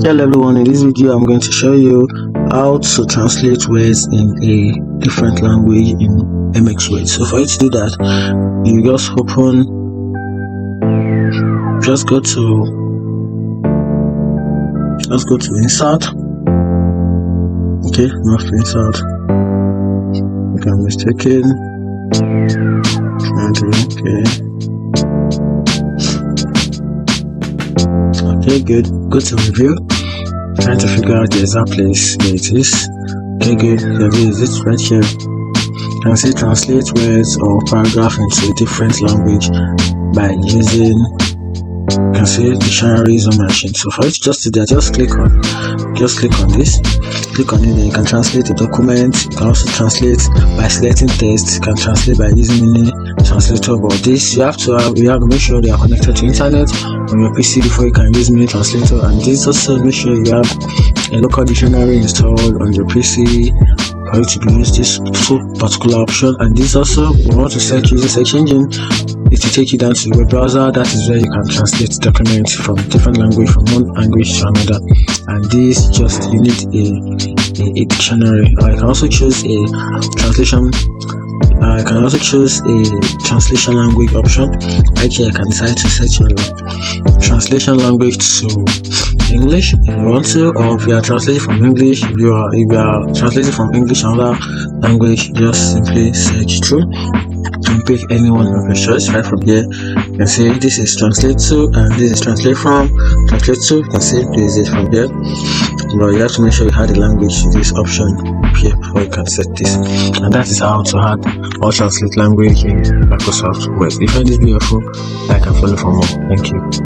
Hello everyone, in this video I'm going to show you how to translate words in a different language in MX Words. So for you to do that, you just go to insert. Okay, not insert. Okay, I'm mistaken. Okay, good. Go to review. Trying to figure out the exact place where it is. Okay, good. There is it right here. You can see translate words or paragraph into a different language by using, you can see dictionaries on machine. So for it just to do that, just click on this. Click on it, then you can translate the document. You can also translate by selecting text. You can translate by using any translator. But this you have to make sure they are connected to internet on your PC before you can use mini translator. And this also make sure you have a local dictionary installed on your PC for you to use this particular option. And this also, we want to search using search engine, it will take you down to the web browser. That is where you can translate documents from different language, from one language to another. And this just, you need a dictionary. You can also choose a translation. I can also choose a translation language option. Right here, I can decide to set your translation language to English if you want to, or if you are translating from English, if you are translating from English to another language, just simply search through and pick any one of your choice. Right from here, you can say this is translate to, and this is translate from. Translate to, you can say this is from here. But you have to make sure you have the language to this option here before you can set this. And that is how to add or translate language in Microsoft Word. If you find this video helpful, like and follow for more. Thank you.